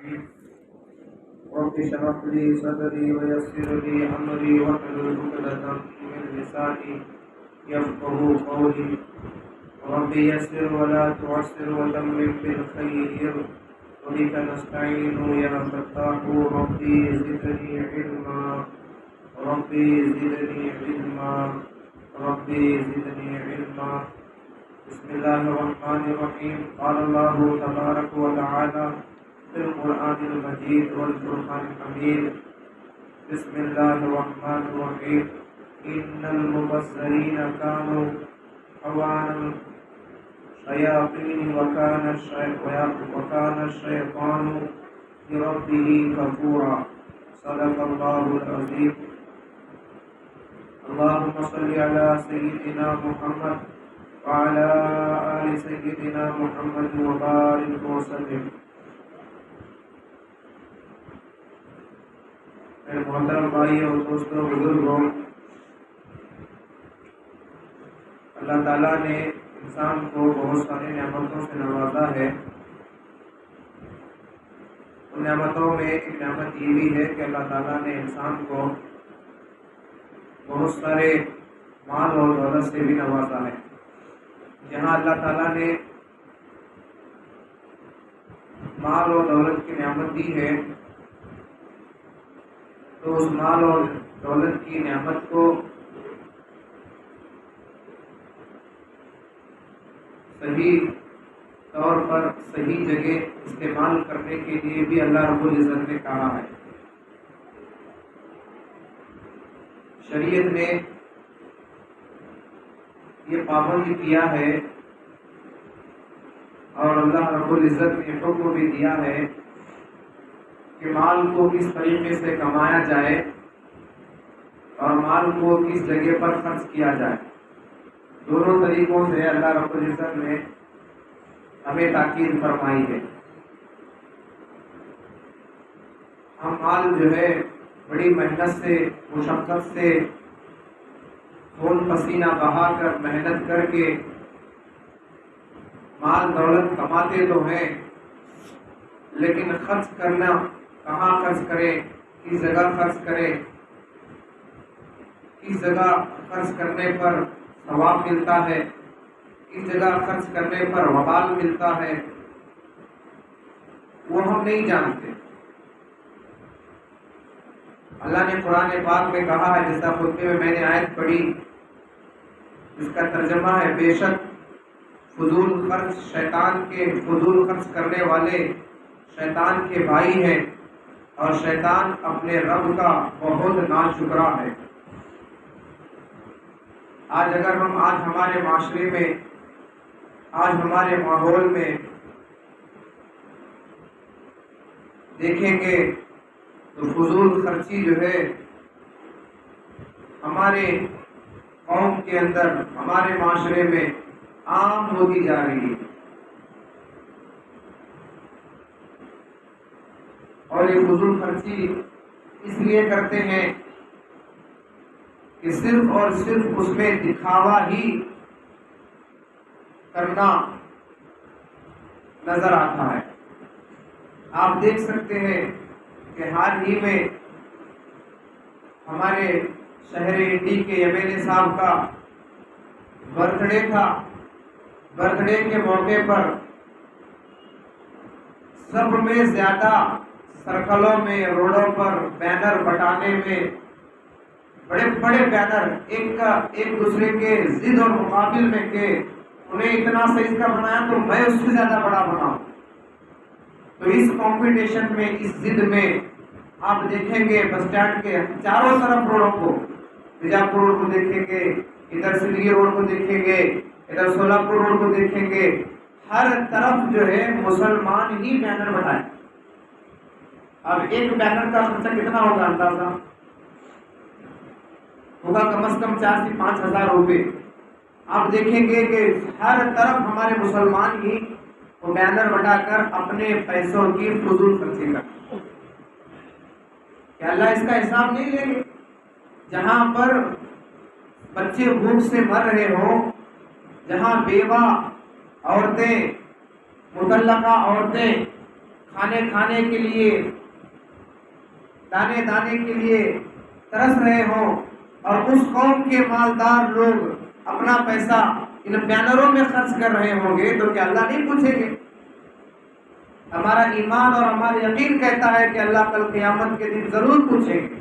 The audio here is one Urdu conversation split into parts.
رب اشرح لي صدري ويسر لي أمري واحلل عقدة من لساني يفقهوا قولي رب يسر ولا تعسر وتمم بالخير وبك نستعين يا فتاح ربي زدني علما ربي زدني علما ربي زدني علما بسم الله الرحمن الرحيم قال الله تبارك وتعالى في القرآن المجيد والفرقان الحميد بسم الله الرحمن الرحيم إن المبصرين كانوا أخوانا شياطين وكان الشيطان لربه كفورا صدق الله العظيم اللهم صل على سيدنا محمد وعلى آل سيدنا محمد وبارك وسلم. میرے محترم بھائی اور دوستوں بزرگوں، اللہ تعالیٰ نے انسان کو بہت ساری نعمتوں سے نوازا ہے. ان نعمتوں میں ایک نعمت یہ بھی ہے کہ اللہ تعالیٰ نے انسان کو بہت سارے مال اور دولت سے بھی نوازا ہے. جہاں اللہ تعالیٰ نے مال اور دولت کی نعمت دی ہے تو اس مال اور دولت کی نعمت کو صحیح طور پر صحیح جگہ استعمال کرنے کے لیے بھی اللہ رب العزت نے کہا ہے. شریعت نے یہ پابند کیا ہے اور اللہ رب العزت نے حکم بھی دیا ہے کہ مال کو کس طریقے سے کمایا جائے اور مال کو کس جگہ پر خرچ کیا جائے. دونوں طریقوں سے اللہ رب العزت نے ہمیں تاکید فرمائی ہے. ہم مال جو ہے بڑی محنت سے مشقت سے خون پسینہ بہا کر محنت کر کے مال دولت کماتے تو ہیں، لیکن خرچ کرنا کہاں خرچ کریں، کس جگہ خرچ کریں، کس جگہ خرچ کرنے پر ثواب ملتا ہے، کس جگہ خرچ کرنے پر وبال ملتا ہے، وہ ہم نہیں جانتے. اللہ نے قرآن پاک میں کہا ہے، جیسا خطبے میں نے آیت پڑھی جس کا ترجمہ ہے، بے شک فضول خرچ شیطان کے فضول خرچ کرنے والے شیطان کے بھائی ہیں اور شیطان اپنے رب کا بہت ناشکرا ہے. آج ہمارے معاشرے میں، آج ہمارے ماحول میں دیکھیں گے تو فضول خرچی جو ہے ہمارے قوم کے اندر، ہمارے معاشرے میں عام ہوتی جا رہی ہے. اور یہ فضول خرچی اس لیے کرتے ہیں کہ صرف اور صرف اس میں دکھاوا ہی کرنا نظر آتا ہے. آپ دیکھ سکتے ہیں کہ حال ہی میں ہمارے شہر انڈی کے ایم ایل اے صاحب کا برتھ ڈے تھا. برتھ ڈے کے موقع پر سب میں زیادہ سرکلوں میں، روڈوں پر بینر بٹانے میں، بڑے بڑے بینر ایک دوسرے کے ضد اور مقابل میں کہ انہیں اتنا سائز کا بنایا تو میں اس سے زیادہ بڑا بناؤں. تو اس کمپٹیشن میں، اس ضد میں آپ دیکھیں گے بس اسٹینڈ کے چاروں طرف روڈوں کو، بیجاپور روڈ کو دیکھیں گے، ادھر سندگی روڈ کو دیکھیں گے، ادھر سولاپور روڈ کو دیکھیں گے، ہر طرف جو ہے مسلمان ہی بینر بنائے. اب ایک بینر کا خرچہ کتنا ہوگا اندازہ ہوگا؟ کم از کم 4 سے 5 ہزار روپے. آپ دیکھیں گے کہ ہر طرف ہمارے مسلمان ہی وہ بینر بٹا کر اپنے پیسوں کی فضول خرچی کرتے. کیا اللہ اس کا حساب نہیں لیں گے؟ جہاں پر بچے بھوک سے مر رہے ہوں، جہاں بیوہ عورتیں، مطلقہ عورتیں کھانے کھانے کے لیے، دانے دانے کے لیے ترس رہے ہوں، اور اس قوم کے مالدار لوگ اپنا پیسہ ان بینروں میں خرچ کر رہے ہوں گے، تو کیا اللہ نہیں پوچھیں گے؟ ہمارا ایمان اور ہمارا یقین کہتا ہے کہ اللہ کل قیامت کے دن ضرور پوچھیں گے۔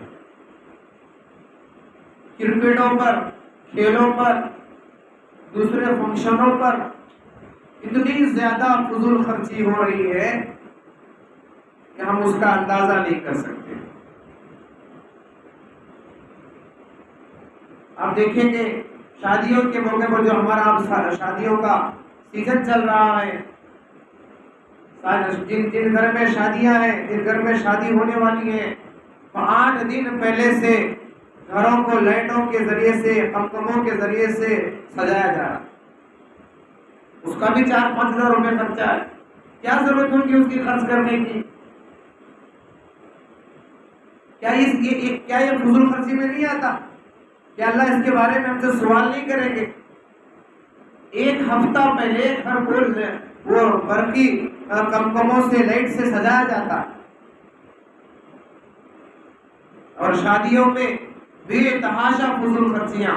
کرکٹوں پر، کھیلوں پر، دوسرے فنکشنوں پر اتنی زیادہ فضول خرچی ہو رہی ہے کہ ہم اس کا اندازہ نہیں کر سکتے۔ آپ دیکھیں گے شادیوں کے موقع پر، جو ہمارا اب شادیوں کا سیزن چل رہا ہے، جن گھر میں شادیاں ہیں، جن گھر میں شادی ہونے والی ہے، تو 8 دن پہلے سے گھروں کو لائٹوں کے ذریعے سے، قمقموں کے ذریعے سے سجایا جا رہا ہے۔ اس کا بھی 4-5 ہزار روپے خرچہ ہے۔ کیا ضرورت ہوگی اس کی خرچ کرنے کی؟ کیا یہ فضول خرچی میں نہیں آتا؟ کیا اللہ اس کے بارے میں ہم سے سوال نہیں کریں گے؟ 1 ہفتہ پہلے گھر کو وہ برقی قمقموں سے، لائٹ سے سجایا جاتا ہے، اور شادیوں میں بے تحاشا فضول خرچیاں۔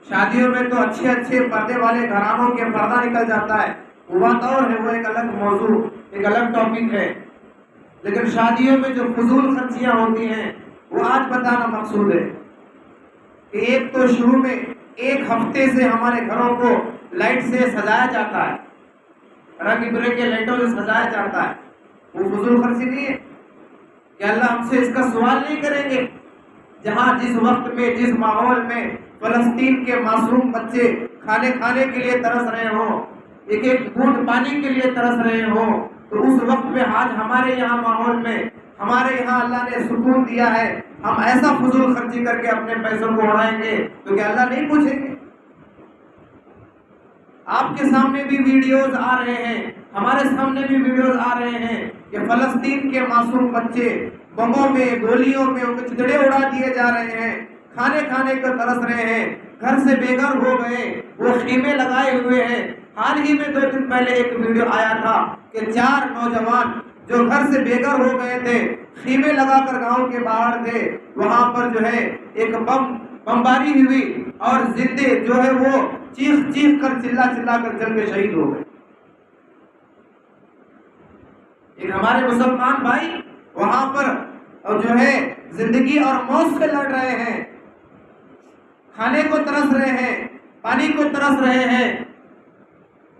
شادیوں میں تو اچھے اچھے پردے والے گھرانوں کے پردہ نکل جاتا ہے، وہ بات اور ہے، وہ ایک الگ موضوع، ایک الگ ٹاپک ہے۔ لیکن شادیوں میں جو فضول خرچیاں ہوتی ہیں، وہ آج بتانا مقصود ہے کہ ایک تو شروع میں 1 ہفتے سے ہمارے گھروں کو لائٹ سے سجایا جاتا ہے، رنگ برنگے لائٹوں سے سجایا جاتا ہے، وہ فضول خرچی نہیں ہے؟ کہ اللہ ہم سے اس کا سوال نہیں کریں گے؟ جہاں جس وقت میں، جس ماحول میں فلسطین کے معصوم بچے کھانے کھانے کے لیے ترس رہے ہوں، ایک ایک گھونٹ پانی کے لیے ترس رہے ہوں، تو اس وقت میں آج ہمارے یہاں ماحول میں، ہمارے یہاں اللہ نے سکون دیا ہے، ہم ایسا فضول خرچی کر کے اپنے پیسوں کو اڑائیں گے تو کیا اللہ نہیں پوچھیں گے؟ آپ کے سامنے بھی ویڈیوز آ رہے ہیں، ہمارے سامنے بھی ویڈیوز آ رہے ہیں کہ فلسطین کے معصوم بچے بموں میں، گولیوں میں ان کے چتڑے اڑا دیے جا رہے ہیں، کھانے کھانے کو ترس رہے ہیں، گھر سے بے گھر ہو گئے، وہ خیمے لگائے ہوئے ہیں۔ حال ہی میں 2 دن پہلے ایک ویڈیو آیا تھا کہ 4 نوجوان جو گھر سے بے گھر ہو گئے تھے، خیمے لگا کر گاؤں کے باہر تھے، وہاں پر جو ہے ایک بمباری ہوئی، اور زندے جو ہے وہ چیخ چیخ کر، چلا چلا کر جل کے شہید ہو گئے۔ ایک ہمارے مسلمان بھائی وہاں پر جو ہے زندگی اور موت سے لڑ رہے ہیں، کھانے کو ترس رہے ہیں، پانی کو ترس رہے ہیں،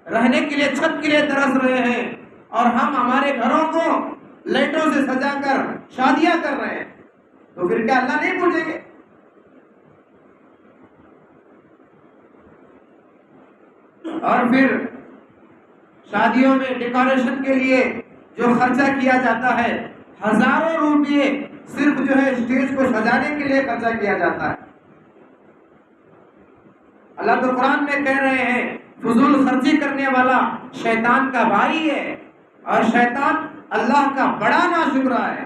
رہنے کے لیے چھت کے لیے ترس رہے ہیں، اور ہم ہمارے گھروں کو لائٹوں سے سجا کر شادیاں کر رہے ہیں، تو پھر کیا اللہ نہیں پوچھیں گے؟ اور پھر شادیوں میں ڈیکوریشن کے لیے جو خرچہ کیا جاتا ہے، ہزاروں روپے صرف جو ہے اسٹیج کو سجانے کے لیے خرچہ کیا جاتا ہے۔ اللہ تو قرآن میں کہہ رہے ہیں فضول خرچی کرنے والا شیطان کا بھائی ہے، اور شیطان اللہ کا بڑا ناشکرا ہے۔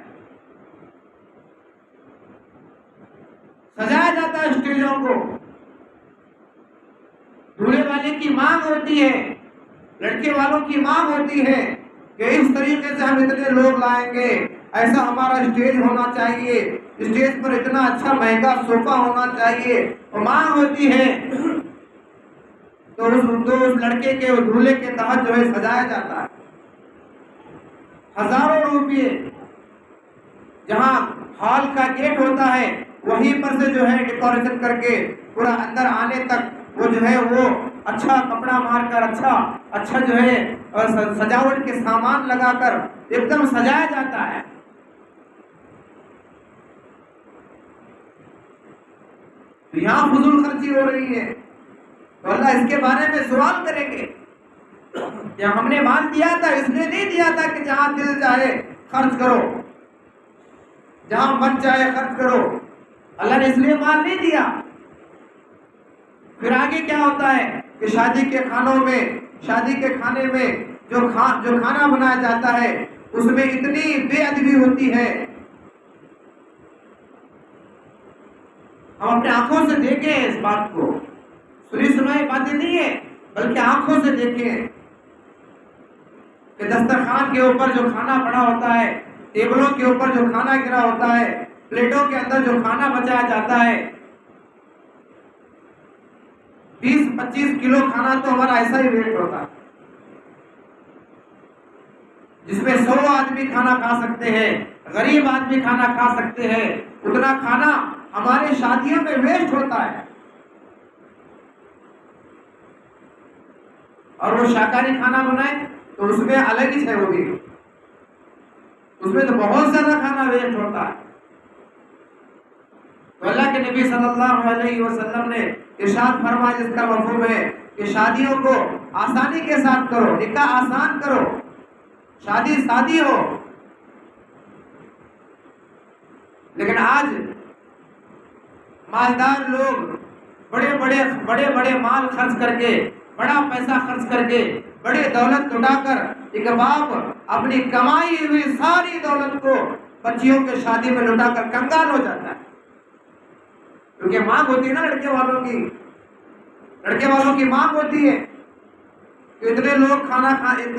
سجایا جاتا ہے اسٹیجوں کو، دولہے والے کی مانگ ہوتی ہے، لڑکے والوں کی مانگ ہوتی ہے کہ اس طریقے سے ہم اتنے لوگ لائیں گے، ایسا ہمارا اسٹیج ہونا چاہیے، اسٹیج پر اتنا اچھا مہنگا صوفہ ہونا چاہیے، اور مانگ ہوتی ہے، تو اس لڑکے کے، اس دولہے کے تحت جو ہے سجایا جاتا ہے۔ ہزاروں روپے، جہاں ہال کا گیٹ ہوتا ہے وہیں پر سے جو ہے ڈیکوریشن کر کے پورا اندر آنے تک وہ جو ہے وہ اچھا کپڑا مار کر، اچھا جو ہے سجاوٹ کے سامان لگا کر ایک دم سجایا جاتا ہے۔ تو یہاں فضول خرچی ہو رہی ہے، تو اللہ اس کے بارے میں سوال کریں گے کہ ہم نے مال دیا تھا، اس لیے نہیں دیا تھا کہ جہاں دل چاہے خرچ کرو، جہاں من چاہے خرچ کرو، اللہ نے اس لیے مال نہیں دیا۔ پھر آگے کیا ہوتا ہے کہ شادی کے کھانے میں جو کھانا بنایا جاتا ہے اس میں اتنی بے ادبی ہوتی ہے، ہم اپنے آنکھوں سے دیکھیں اس بات کو، سنی سنائی باتیں نہیں ہے بلکہ آنکھوں سے دیکھیں کہ دسترخوان کے اوپر جو کھانا پڑا ہوتا ہے، ٹیبلوں کے اوپر جو کھانا گرا ہوتا ہے، پلیٹوں کے اندر جو کھانا بچایا جاتا ہے، 20-25 کلو کھانا تو ہمارا ایسا ہی ویٹ ہوتا ہے، جس میں 100 آدمی کھانا کھا سکتے ہیں، غریب آدمی کھانا کھا سکتے ہیں، اتنا کھانا ہمارے شادیوں میں ویسٹ ہوتا ہے۔ اور وہ شاکاہاری کھانا بنائے تو اس میں الگ ہی ہے، وہ بھی اس میں تو بہت زیادہ کھانا ویسٹ ہوتا ہے۔ تو اللہ کے نبی صلی اللہ علیہ وسلم نے ارشاد فرمایا، جس کا مفہوم ہے کہ شادیوں کو آسانی کے ساتھ کرو، نکاح آسان کرو، شادی سادی ہو۔ لیکن آج مالدار لوگ بڑے بڑے مال خرچ کر کے، بڑا پیسہ خرچ کر کے، بڑے دولت لٹا کر، ایک باپ اپنی کمائی ہوئی ساری دولت کو بچیوں کے شادی میں لٹا کر کنگال ہو جاتا ہے، کیونکہ مانگ ہوتی ہے نا لڑکے والوں کی مانگ ہوتی ہے کہ اتنے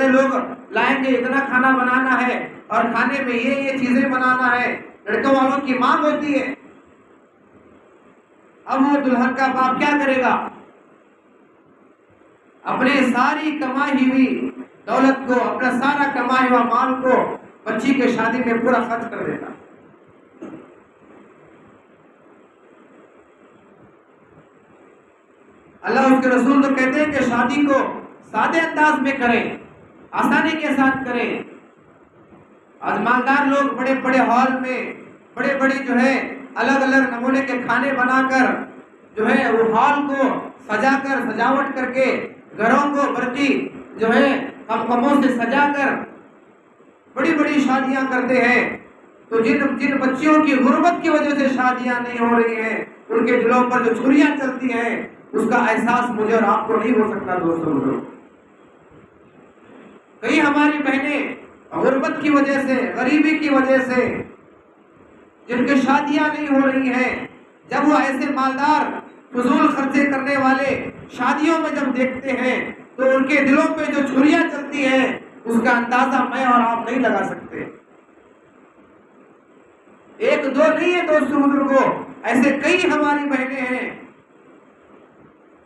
لوگ لائیں گے، اتنا کھانا بنانا ہے اور کھانے میں یہ چیزیں بنانا ہے، لڑکوں والوں کی مانگ ہوتی ہے۔ اب وہ دلہن کا باپ کیا کرے گا؟ اپنے ساری کمائی ہوئی دولت کو، اپنا سارا کمایا ہوا مال کو بچی کے شادی میں پورا خرچ کر دیتا۔ اللہ اس کے رسول تو کہتے ہیں کہ شادی کو سادے انداز میں کریں، آسانی کے ساتھ کریں۔ آج مالدار لوگ بڑے بڑے ہال میں بڑے جو ہے الگ الگ نمونے کے کھانے بنا کر جو ہے وہ ہال کو سجا کر، سجاوٹ کر کے، گھروں کو برقی جو ہے قمقموں سے سجا کر بڑی بڑی شادیاں کرتے ہیں۔ تو جن بچیوں کی غربت کی وجہ سے شادیاں نہیں ہو رہی ہیں، ان کے دلوں پر جو چھریاں چلتی ہیں، اس کا احساس مجھے اور آپ کو نہیں ہو سکتا۔ دوستوں، کئی ہماری بہنیں غربت کی وجہ سے، غریبی کی وجہ سے جن کی شادیاں نہیں ہو رہی ہیں، جب وہ ایسے مالدار فضول خرچے کرنے والے شادیوں میں جب دیکھتے ہیں تو ان کے دلوں پہ جو چھریاں چلتی ہیں، اس کا اندازہ میں اور آپ نہیں لگا سکتے۔ ایک دو نہیں ہے دوستوں بزرگوں، ایسے کئی ہماری بہنیں ہیں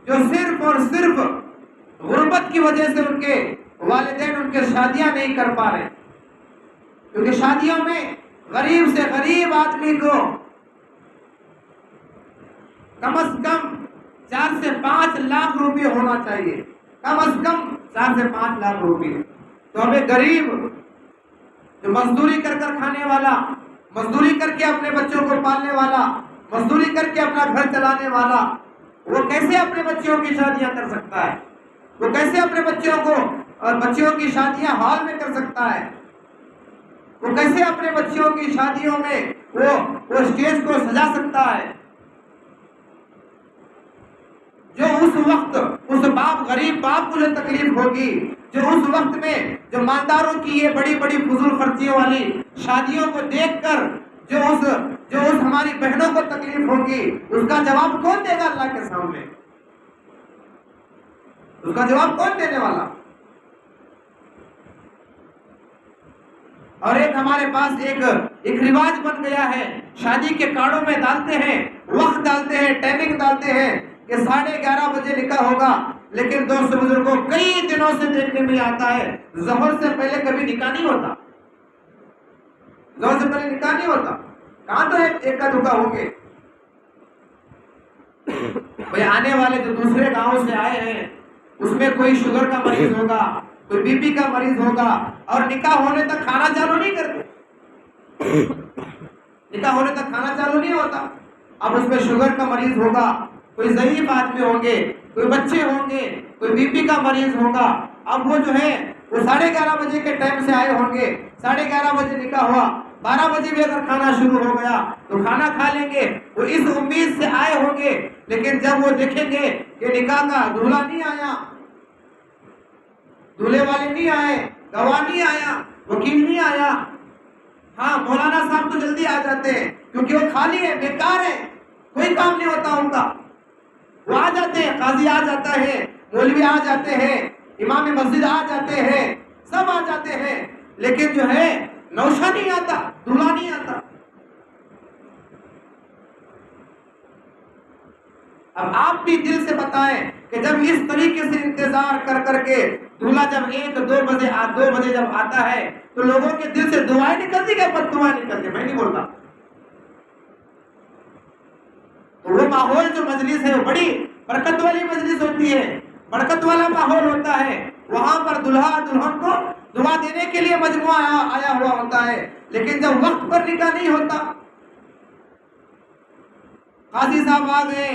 جو صرف اور صرف غربت کی وجہ سے ان کے والدین ان کے شادیاں نہیں کر پا رہے، کیونکہ شادیوں میں غریب سے غریب آدمی کو کم از کم 4 سے 5 لاکھ روپے ہونا چاہیے، کم از کم 4 سے 5 لاکھ روپے۔ تو ہمیں غریب جو مزدوری کر کھانے والا، مزدوری کر کے اپنے بچوں کو پالنے والا، مزدوری کر کے اپنا گھر چلانے والا، وہ کیسے اپنے بچوں کی شادیاں کر سکتا ہے؟ وہ کیسے اپنے بچوں کی شادیاں ہال میں کر سکتا ہے؟ وہ کیسے اپنے بچوں کی شادیوں میں وہ اسٹیج کو سجا سکتا ہے؟ جو اس وقت اس غریب باپ کو جو تکلیف ہوگی، جو اس وقت میں جو مالداروں کی یہ بڑی بڑی فضول خرچیوں والی شادیوں کو دیکھ کر جو اس ہماری بہنوں کو تکلیف ہوگی، اس کا جواب کون دے گا اللہ کے سامنے؟ اس کا جواب کون دینے والا؟ اور ایک ہمارے پاس ایک رواج بن گیا ہے، شادی کے کارڈوں میں ڈالتے ہیں، وقت ڈالتے ہیں، ٹائمنگ ڈالتے ہیں کہ 11:30 بجے نکاح ہوگا، لیکن دوست بزرگوں کئی دنوں سے دیکھنے میں آتا ہے ظہر سے پہلے کبھی نکاح نہیں ہوتا، ظہر سے پہلے نکاح نہیں ہوتا۔ کہاں تو ایک کا دھوکا ہوں گے بھائی، آنے والے جو دوسرے گاؤں سے آئے ہیں اس میں کوئی شوگر کا مریض ہوگا، کوئی بی پی کا مریض ہوگا، اور نکاح ہونے تک کھانا چالو نہیں کرتے، نکاح ہونے تک کھانا چالو نہیں ہوتا۔ اب اس میں شوگر کا مریض ہوگا، کوئی ضعیف آدمی ہوں گے، کوئی بچے ہوں گے، کوئی بی پی کا مریض ہوگا۔ اب وہ جو ہے وہ 11:30 بجے کے ٹائم سے آئے ہوں گے، 11:30 بجے نکاح ہوا، 12 بجے بھی اگر کھانا شروع ہو گیا تو کھانا کھا لیں گے۔ وہ اس امید سے آئے ہوں گے، لیکن جب وہ دیکھیں گے کہ نکاح کا دولہا نہیں آیا، دولہے والے نہیں آئے، گواہ نہیں آیا، وکیل نہیں آیا، ہاں مولانا صاحب تو جلدی آ جاتے ہیں کیونکہ وہ خالی ہے، بیکار ہے، کوئی کام نہیں ہوتا ان کا، وہ آ جاتے ہیں، قاضی آ جاتا ہے، مولوی آ جاتے ہیں، امام مسجد آ جاتے ہیں، سب آ جاتے ہیں، لیکن جو ہے نوشہ نہیں آتا، دلہا نہیں آتا۔ اب آپ بھی دل سے بتائیں کہ جب اس طریقے سے انتظار کر کر کے دلہا جب 1-2 بجے جب آتا ہے تو لوگوں کے دل سے دعائیں نکلتی کہ بد دعائیں نکلتی؟ میں نہیں بولتا۔ تو وہ ماحول جو مجلس ہے وہ بڑی برکت والی مجلس ہوتی ہے، برکت والا ماحول ہوتا ہے، وہاں پر دلہا دلہن کو دعا دینے کے لیے مجموعہ آیا ہوا ہوتا ہے، لیکن جب وقت پر نکاح نہیں ہوتا، قاضی صاحب آ گئے،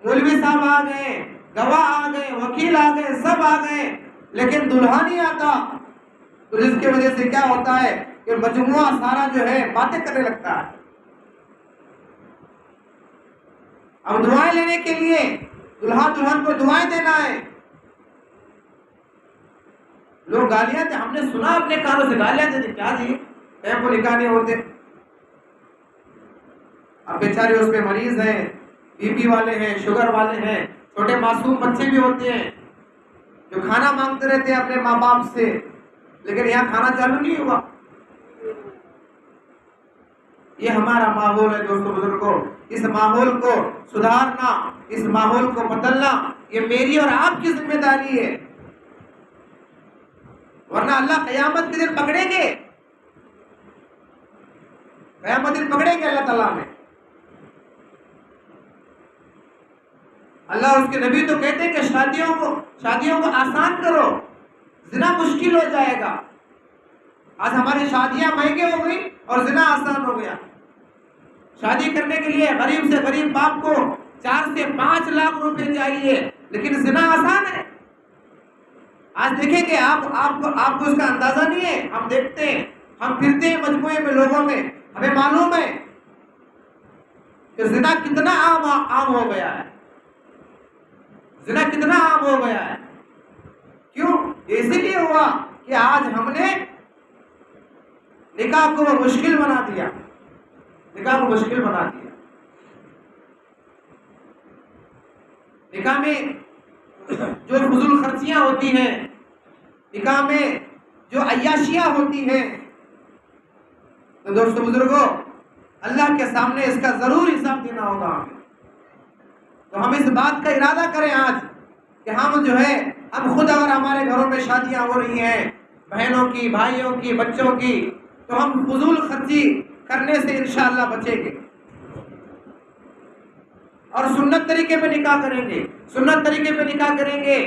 مولوی صاحب آ گئے، گواہ آ گئے، وکیل آ گئے، سب آ گئے، لیکن دلہا نہیں آتا، تو جس کی وجہ سے کیا ہوتا ہے کہ مجموعہ سارا جو ہے باتیں کرنے لگتا ہے۔ اب دعائیں لینے کے لیے دلہا دلہن کو دعائیں دینا ہے، لوگ گالیاں دے، ہم نے سنا اپنے کانوں سے گالیاں دیتے، کیا جی ٹائم کو نکاح نہیں ہوتے؟ اب بیچارے اس میں مریض ہیں، بی پی والے ہیں، شوگر والے ہیں، چھوٹے معصوم بچے بھی ہوتے ہیں جو کھانا مانگتے رہتے ہیں اپنے ماں باپ سے، لیکن یہاں کھانا چالو نہیں ہوا۔ یہ ہمارا ماحول ہے دوستو بزرگوں، اس ماحول کو سدھارنا، اس ماحول کو بدلنا یہ میری اور آپ کی ذمہ داری ہے، ورنہ اللہ قیامت کے دن پکڑیں گے، قیامت دن پکڑیں گے اللہ تعالیٰ میں۔ اللہ اس کے نبی تو کہتے ہیں کہ شادیوں کو آسان کرو، زنا مشکل ہو جائے گا۔ آج ہماری شادیاں مہنگی ہو گئی اور زنا آسان ہو گیا۔ شادی کرنے کے لیے غریب سے غریب باپ کو 4 سے 5 لاکھ روپے چاہیے، لیکن زنا آسان ہے۔ آج دیکھیں کہ آپ کو اس کا اندازہ نہیں ہے، ہم دیکھتے ہیں، ہم پھرتے ہیں مجموعے میں، لوگوں میں، ہمیں معلوم ہے کہ زنا کتنا عام ہو گیا ہے، زنا کتنا عام ہو گیا ہے۔ کیوں؟ اسی لیے ہوا کہ آج ہم نے نکاح کو مشکل بنا دیا، نکاح کو مشکل بنا دیا۔ نکاح میں جو فضول خرچیاں ہوتی ہیں، نکاح میں جو عیاشیاں ہوتی ہیں، تو دوستو بزرگوں اللہ کے سامنے اس کا ضرور حساب دینا ہوگا ہمیں۔ تو ہم اس بات کا ارادہ کریں آج کہ ہم جو ہے، ہم خود اگر ہمارے گھروں میں شادیاں ہو رہی ہیں بہنوں کی، بھائیوں کی، بچوں کی، تو ہم فضول خرچی کرنے سے انشاءاللہ بچیں گے اور سنت طریقے پہ نکاح کریں گے۔ سنت طریقے پہ نکاح کریں گے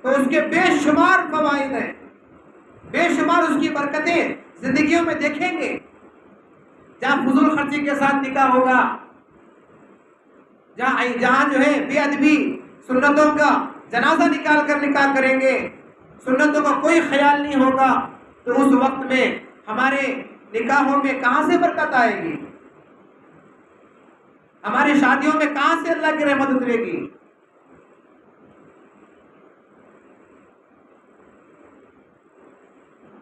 تو اس کے بے شمار فوائد ہیں، بے شمار اس کی برکتیں زندگیوں میں دیکھیں گے۔ جہاں فضول خرچی کے ساتھ نکاح ہوگا، جہاں جو ہے بے ادبی، سنتوں کا جنازہ نکال کر نکاح کریں گے، سنتوں کا کوئی خیال نہیں ہوگا، تو اس وقت میں ہمارے نکاحوں میں کہاں سے برکت آئے گی؟ ہماری شادیوں میں کہاں سے اللہ کی رحمت اترے گی؟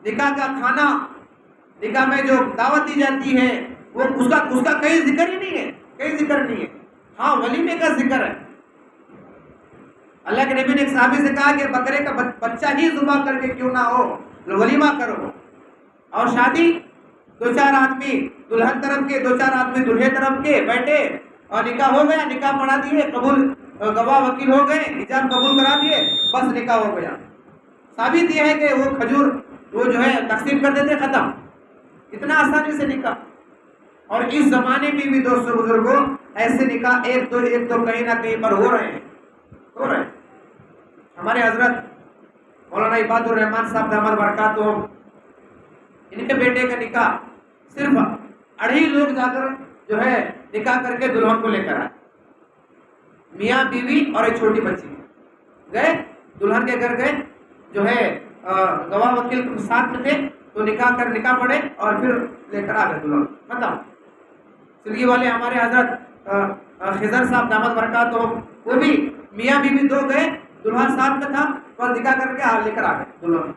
نکاح کا کھانا، نکاح میں جو دعوت دی جاتی ہے، وہ اس کا کہیں ذکر ہی نہیں ہے، کہیں ذکر نہیں ہے۔ ہاں ولیمے کا ذکر ہے۔ اللہ کے نبی نے ایک صحابی سے کہا کہ بکرے کا بچہ ہی ذبح کر کے کیوں نہ ہو، ولیمہ کرو۔ اور شادی 2-4 آدمی دلہن طرف کے، 2-4 آدمی دلہے طرف کے بیٹھے اور نکاح ہو گیا، نکاح پڑھا دیے، قبول، گواہ وکیل ہو گئے، حجاب قبول کرا دیے، بس نکاح ہو گیا۔ ثابت یہ ہے کہ وہ کھجور وہ جو ہے تقسیم کر دیتے، ختم، اتنا آسانی سے نکاح۔ اور اس زمانے میں بھی دوستو بزرگوں ایسے نکاح ایک دو کہیں نہ کہیں پر ہو رہے ہیں۔ ہمارے حضرت مولانا عباد الرحمان صاحب دامت برکاتہم، ان کے بیٹے کا نکاح صرف 2.5 لوگ جا کر جو ہے نکاح کر کے دلہن کو لے کر آئے، میاں بیوی اور ایک چھوٹی بچی گئے، دلہن کے گھر گئے، جو ہے گواہ وکیل ساتھ میں تھے، تو نکاح پڑھے اور پھر لے کر آ گئے دلہن، ختم۔ سلگی والے ہمارے حضرت خضر صاحب دامت برکاتہم، وہ بھی میاں بیوی 2 گئے، دلہن ساتھ میں تھا اور نکاح کر کے لے کر آ گئے دلہن۔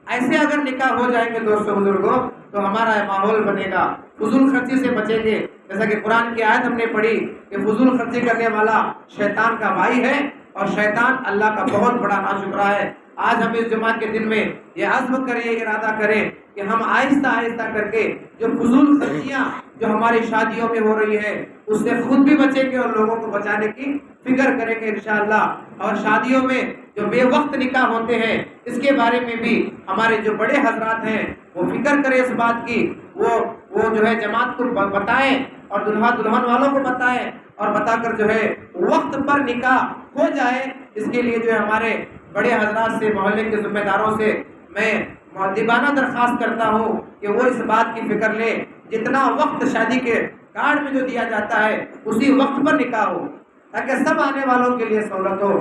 ایسے اگر نکاح ہو جائیں گے دوستو بزرگوں تو ہمارا ماحول بنے گا، فضول خرچی سے بچیں گے۔ جیسا کہ قرآن کی آیت ہم نے پڑھی کہ فضول خرچی کرنے والا شیطان کا بھائی ہے، اور شیطان اللہ کا بہت بڑا ناشکرا ہے۔ آج ہم اس جمعہ کے دن میں یہ عزم کریں، یہ ارادہ کریں کہ ہم آہستہ آہستہ کر کے جو فضول خرچیاں جو ہماری شادیوں میں ہو رہی ہے اس سے خود بھی بچیں گے اور لوگوں کو بچانے کی فکر کریں گے انشاءاللہ. اور شادیوں میں جو بے وقت نکاح ہوتے ہیں اس کے بارے میں بھی ہمارے جو بڑے حضرات ہیں وہ فکر کریں اس بات کی، وہ جو ہے جماعت کو بتائیں اور دلہا دلہن والوں کو بتائیں اور بتا کر جو ہے وقت پر نکاح ہو جائے. اس کے لیے جو ہے ہمارے بڑے حضرات سے، محلے کے ذمہ داروں سے میں مؤدبانہ درخواست کرتا ہوں کہ وہ اس بات کی فکر لیں جتنا وقت شادی کے کارڈ میں جو دیا جاتا ہے اسی وقت پر نکاح ہو تاکہ سب آنے والوں کے لیے سہولت ہو.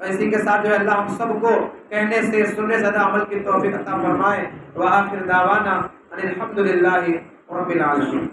اسی کے ساتھ جو ہے اللہ ہم سب کو کہنے سے سننے سے زیادہ عمل کی توفیق عطا فرمائے. وآخر دعوانا ان الحمد للہ رب العالمین.